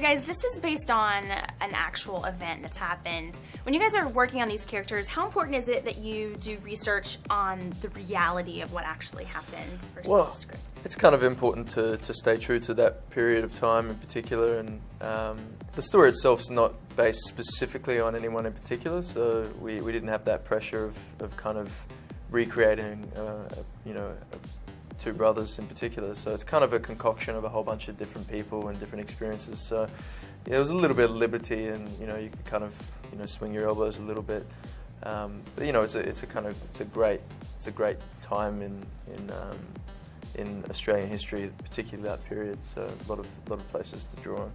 guys, this is based on an actual event that's happened. When you guys are working on these characters, how important is it that you do research on the reality of what actually happened versus the script? It's kind of important to stay true to that period of time in particular, and the story itself's not based specifically on anyone in particular, so we didn't have that pressure of kind of recreating, two brothers in particular. So it's kind of a concoction of a whole bunch of different people and different experiences. So yeah, it was a little bit of liberty, and you could kind of swing your elbows a little bit. But it's a great time in Australian history, particularly that period. So a lot of places to draw on.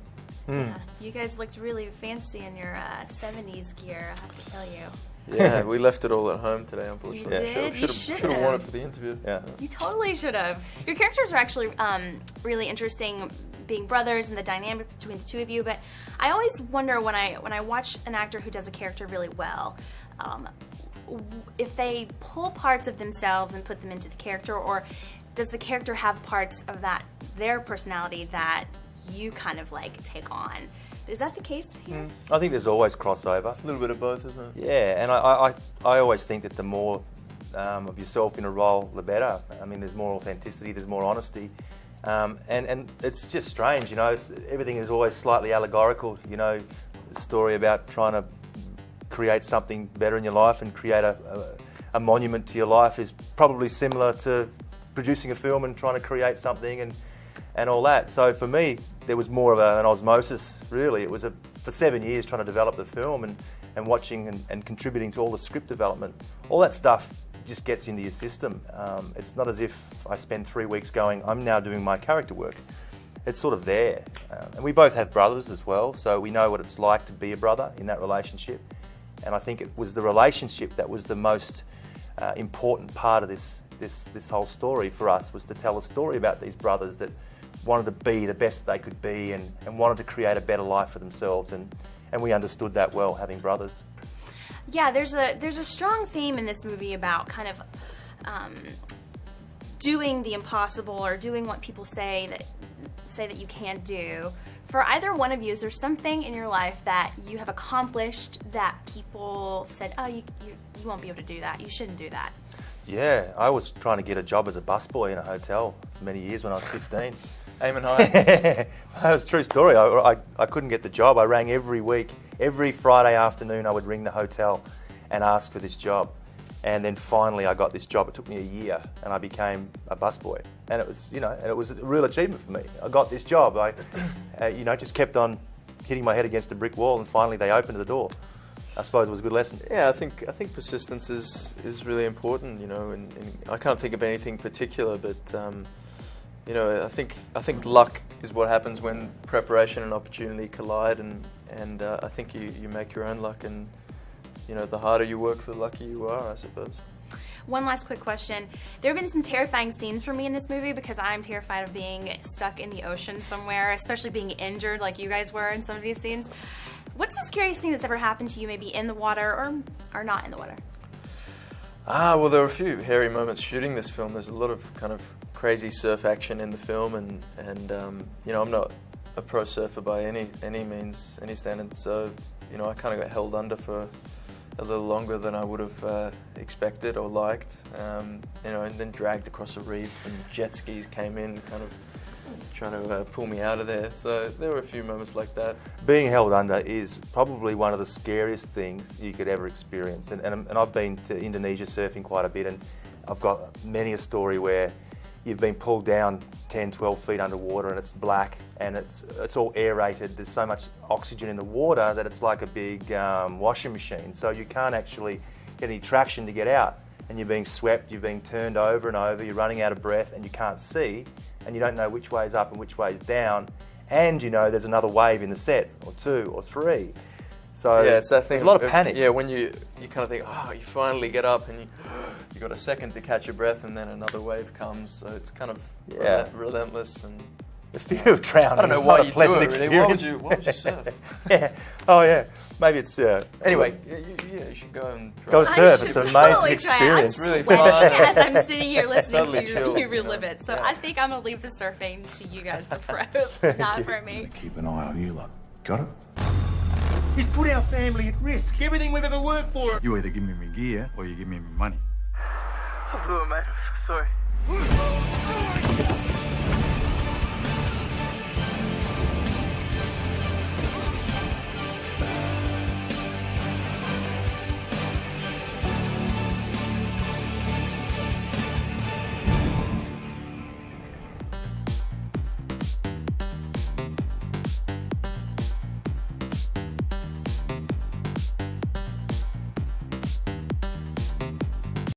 Yeah, you guys looked really fancy in your 70s gear, I have to tell you. Yeah, we left it all at home today, unfortunately. You did? You should have worn it for the interview. Yeah. You totally should have. Your characters are actually really interesting, being brothers and the dynamic between the two of you. But I always wonder when I watch an actor who does a character really well, if they pull parts of themselves and put them into the character, or does the character have parts of their personality that you kind of like take on? Is that the case here? I think there's always crossover. A little bit of both, isn't it? Yeah, and I always think that the more of yourself in a role, the better. I mean, there's more authenticity, there's more honesty, and it's just strange, everything is always slightly allegorical. The story about trying to create something better in your life and create a monument to your life is probably similar to producing a film and trying to create something and all that. So for me, there was more of an osmosis, really. It was for 7 years trying to develop the film and watching and contributing to all the script development. All that stuff just gets into your system. It's not as if I spend 3 weeks going, I'm now doing my character work. It's sort of there. And we both have brothers as well, so we know what it's like to be a brother in that relationship. And I think it was the relationship that was the most important part of this whole story for us, was to tell a story about these brothers that wanted to be the best that they could be and wanted to create a better life for themselves, and we understood that well, having brothers. Yeah, there's a strong theme in this movie about kind of doing the impossible, or doing what people say that you can't do. For either one of you, is there something in your life that you have accomplished that people said, oh, you won't be able to do that, you shouldn't do that? Yeah, I was trying to get a job as a busboy in a hotel for many years when I was 15. Aiming high. That was a true story. I couldn't get the job. I rang every week. Every Friday afternoon I would ring the hotel and ask for this job. And then finally I got this job. It took me a year and I became a busboy. And it was, it was a real achievement for me. I got this job. I, just kept on hitting my head against a brick wall, and finally they opened the door. I suppose it was a good lesson. Yeah, I think persistence is really important, and I can't think of anything particular, but I think luck is what happens when preparation and opportunity collide, and I think you make your own luck, and the harder you work, the luckier you are, I suppose. One last quick question. There have been some terrifying scenes for me in this movie because I'm terrified of being stuck in the ocean somewhere, especially being injured like you guys were in some of these scenes. What's the scariest thing that's ever happened to you, maybe in the water or not in the water? Well, there were a few hairy moments shooting this film. There's a lot of kind of crazy surf action in the film, and I'm not a pro surfer by any means, any standards, so I kind of got held under for a little longer than I would have expected or liked, and then dragged across a reef, and jet skis came in, kind of trying to pull me out of there. So there were a few moments like that. Being held under is probably one of the scariest things you could ever experience. And I've been to Indonesia surfing quite a bit, and I've got many a story where you've been pulled down 10, 12 feet underwater, and it's black and it's all aerated. There's so much oxygen in the water that it's like a big washing machine. So you can't actually get any traction to get out. And you're being swept, you're being turned over and over, you're running out of breath, and you can't see, and you don't know which way is up and which way is down, and there's another wave in the set, or two, or three. So yeah, it's that thing. There's a lot of panic. Yeah, when you kind of think, you finally get up, and you got a second to catch your breath, and then another wave comes. So it's kind of relentless, and the fear of drowning I don't know is why not you a pleasant do it, really. experience. Why would you surf? Yeah. Oh, yeah. Maybe it's... Anyway, you should go and try. Go it. surf. I It's should an amazing totally experience. It's really Try it. I'm fun. sweating as I'm sitting here listening Totally to chill, you relive you know. it. So Yeah. I think I'm gonna leave the surfing to you guys, the pros, not for me. Keep an eye on you lot. Got it? He's put our family at risk. Everything we've ever worked for. You either give me my gear or you give me my money. I blew it, mate. I'm so sorry.